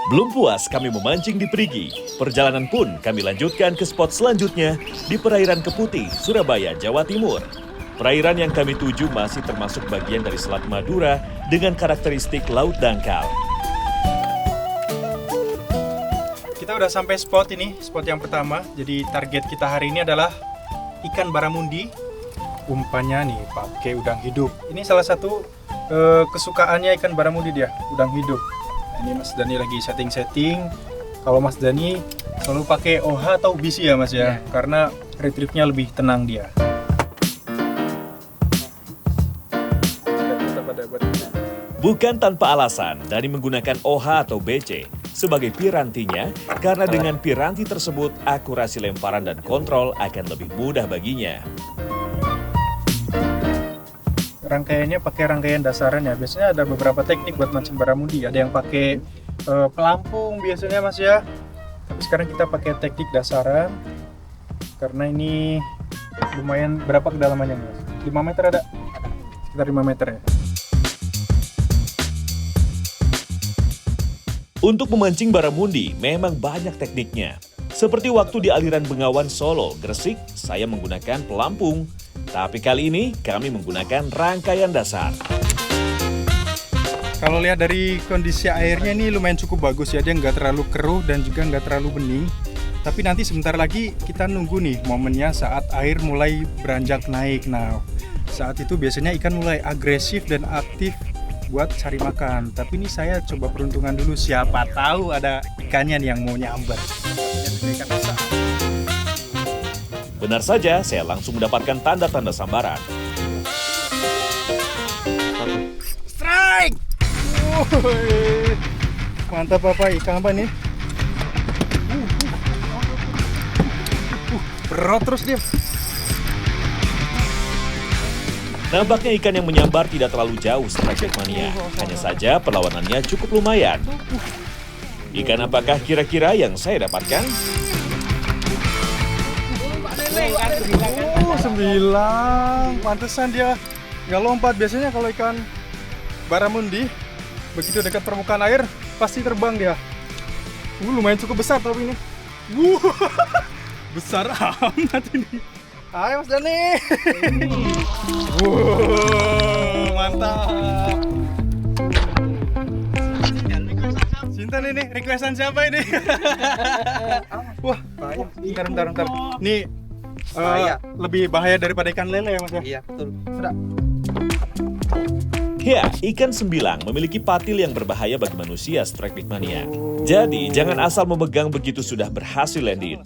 Belum puas kami memancing di Perigi, perjalanan pun kami lanjutkan ke spot selanjutnya di perairan Keputih, Surabaya, Jawa Timur. Perairan yang kami tuju masih termasuk bagian dari Selat Madura dengan karakteristik laut dangkal. Kita udah sampai spot ini, spot yang pertama. Jadi target kita hari ini adalah ikan baramundi. Umpannya nih pakai udang hidup. Ini salah satu kesukaannya ikan baramundi dia, udang hidup. Ini Mas Dani lagi setting-setting. Kalau Mas Dani selalu pakai OH atau BC ya Mas ya, karena retrieve-nya lebih tenang dia. Bukan tanpa alasan Dani menggunakan OH atau BC sebagai pirantinya, karena dengan piranti tersebut akurasi lemparan dan kontrol akan lebih mudah baginya. Rangkaiannya pakai rangkaian dasaran ya. Biasanya ada beberapa teknik buat mancing baramundi. Ada yang pakai pelampung biasanya Mas ya. Tapi sekarang kita pakai teknik dasaran. Karena ini lumayan, berapa kedalamannya Mas? 5 meter ada? Sekitar 5 meter ya. Untuk memancing baramundi memang banyak tekniknya. Seperti waktu di aliran Bengawan Solo, Gresik, saya menggunakan pelampung. Tapi kali ini kami menggunakan rangkaian dasar. Kalau lihat dari kondisi airnya ini lumayan cukup bagus ya. Dia nggak terlalu keruh dan juga nggak terlalu bening. Tapi nanti sebentar lagi kita nunggu nih momennya saat air mulai beranjak naik. Nah, saat itu biasanya ikan mulai agresif dan aktif buat cari makan. Tapi ini saya coba peruntungan dulu, siapa tahu ada ikannya nih yang mau nyamber. Ikan besar. Benar saja, saya langsung mendapatkan tanda-tanda sambaran. Strike! Mantap apa, ikan apa nih? Berat terus dia. Nampaknya ikan yang menyambar tidak terlalu jauh Strike Mania. Hanya saja perlawanannya cukup lumayan. Ikan apakah kira-kira yang saya dapatkan? 9. Pantesan dia nggak lompat. Biasanya kalau ikan baramundi begitu dekat permukaan air pasti terbang dia. Lumayan cukup besar tapi ini. Besar amat ini. Ayo Mas Dani. Mantap. Sintan ini, requestan siapa ini? Wah, bentar. Ini lebih bahaya daripada ikan lele ya Mas ya? Iya, betul. Sudah. Ya, ikan sembilang memiliki patil yang berbahaya bagi manusia Strike Mania. Jadi, jangan asal memegang begitu sudah berhasil landing.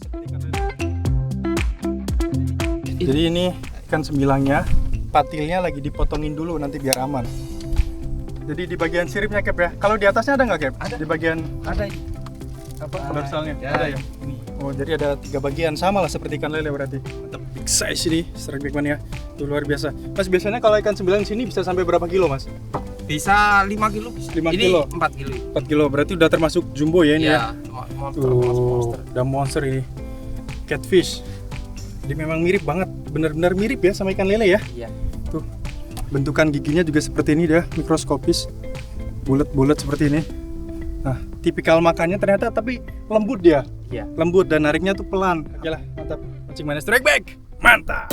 Jadi ini ikan sembilangnya, patilnya lagi dipotongin dulu nanti biar aman. Jadi di bagian siripnya Cap ya. Kalau di atasnya ada nggak Cap? Ada. Di bagian Ada. apa dorsalnya? Ya. Ada ya. Oh jadi ada 3 bagian, sama lah seperti ikan lele berarti. Mantap, big size ini Strike Mania. Itu luar biasa. Mas biasanya kalau ikan sembilang sini bisa sampai berapa kilo Mas? Bisa 5 kilo. 5 Ini kilo. 4 kilo. 4 kilo berarti udah termasuk jumbo ya ini ya. Monster. Udah monster ini. Catfish. Jadi memang mirip banget, benar-benar mirip ya sama ikan lele ya. Iya. Tuh, bentukan giginya juga seperti ini dia, mikroskopis, bulat-bulat seperti ini. Nah, tipikal makannya ternyata tapi lembut dia. Iya. Lembut dan nariknya tuh pelan. Oke lah, mantap. Mancing Mania Strike Back, mantap.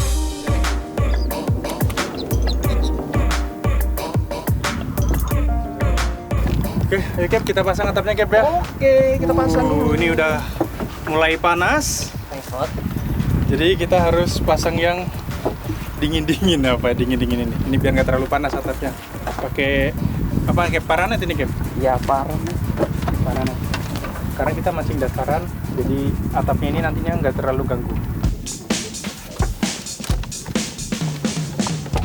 Oke, ayo Cap, kita pasang atapnya Cap ya. Oke, kita pasang dulu. Ini udah mulai panas. Hot. Jadi kita harus pasang yang dingin-dingin dingin ini. Ini biar nggak terlalu panas atapnya. Pakai apa? Kayak paranet ini Cap? Ya, parah. Paranet. Karena kita mancing dasaran, jadi atapnya ini nantinya nggak terlalu ganggu.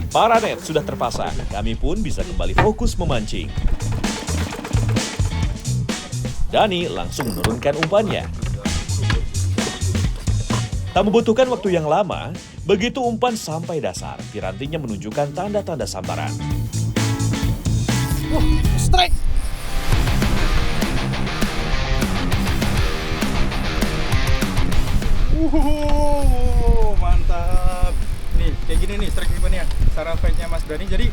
Paranet sudah terpasang, kami pun bisa kembali fokus memancing. Dani langsung menurunkan umpannya. Tak membutuhkan waktu yang lama, begitu umpan sampai dasar, pirantinya menunjukkan tanda-tanda sambaran. Strike! Mantap! Nih, kayak gini nih strike Mania. Cara fight-nya Mas Dani. Jadi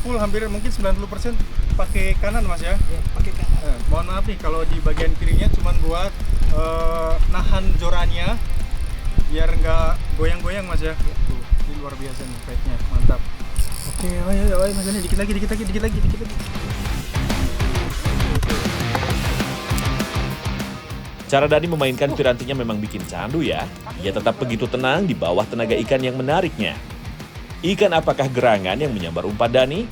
full hampir mungkin 90% pakai kanan Mas ya. Ya, pakai kanan. Mohon maaf nih kalau di bagian kirinya cuman buat nahan jorannya biar nggak goyang-goyang Mas ya. Tuh, ini luar biasa nih fight-nya, mantap. Oke, ayo Mas Dani, dikit lagi. Cara Dani memainkan pirantinya memang bikin candu ya. Ia tetap begitu tenang di bawah tenaga ikan yang menariknya. Ikan apakah gerangan yang menyambar umpan Dani?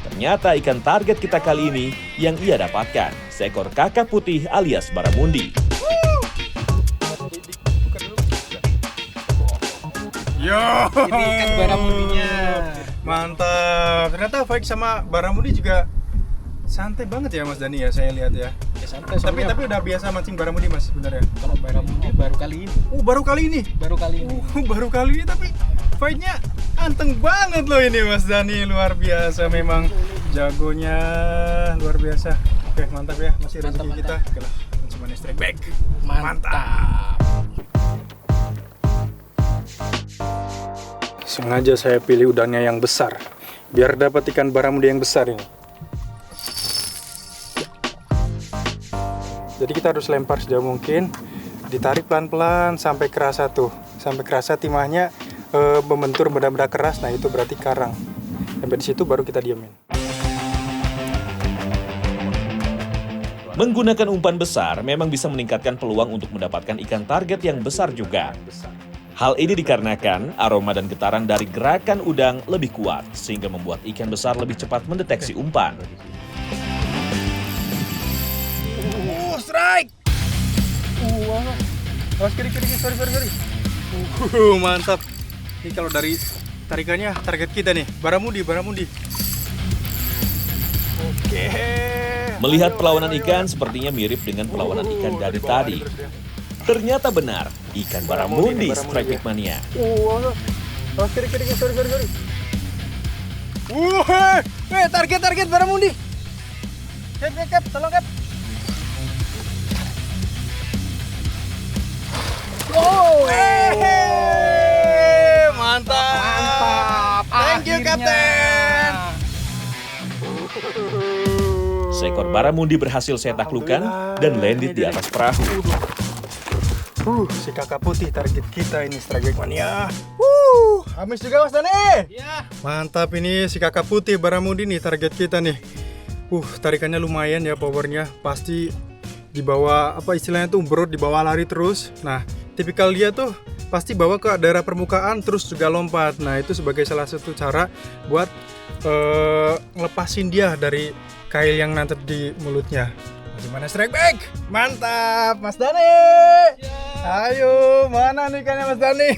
Ternyata ikan target kita kali ini yang ia dapatkan, seekor kakap putih alias baramundi. Yo, Ini ikan baramundinya. mantap. Ternyata fight sama baramundi juga santai banget ya Mas Dani ya, saya lihat ya. Ya santai, Tapi soalnya udah biasa mancing baramundi Mas sebenarnya. kalau baramundi baru kali ini. Baru kali ini. Baru kali ini tapi fight-nya anteng banget loh ini Mas Dani, luar biasa memang jagonya luar biasa. Oke, mantap ya, masih rezeki Mantap, kita. Oke lah, cuma strike back. Mantap. Sengaja saya pilih udangnya yang besar biar dapat ikan baramundi yang besar ini. Jadi kita harus lempar sejauh mungkin, ditarik pelan-pelan sampai kerasa tuh, sampai kerasa timahnya membentur benda-benda keras. Nah itu berarti karang. Sampai di situ baru kita diamin. Menggunakan umpan besar memang bisa meningkatkan peluang untuk mendapatkan ikan target yang besar juga. Hal ini dikarenakan aroma dan getaran dari gerakan udang lebih kuat, sehingga membuat ikan besar lebih cepat mendeteksi umpan. Strike! Awas kiri, sorry. Mantap. Ini kalau dari tarikannya target kita nih, baramundi. Oke. Melihat perlawanan ikan sepertinya mirip dengan perlawanan ikan dari tadi. Ternyata benar, ikan baramundi strike back mania. Awas kiri, sorry. Target baramundi. Cap, tolong cap. Wow, mantap. Thank you, Kapten. Seekor baramundi berhasil saya taklukkan dan landed di atas perahu. Si kakak putih target kita ini strike back mania. Habis juga Mas Dani. Ya. Mantap ini si kakak putih baramundi nih target kita nih. Tarikannya lumayan ya powernya. Pasti di bawah apa istilahnya tuh berut, di bawah lari terus. Nah, tipikal dia tuh pasti bawa ke daerah permukaan terus juga lompat. Nah, itu sebagai salah satu cara buat ngelepasin dia dari kail yang nancep di mulutnya. Gimana strike back? Mantap, Mas Dani. Ayo, mana nih ikannya Mas Dani?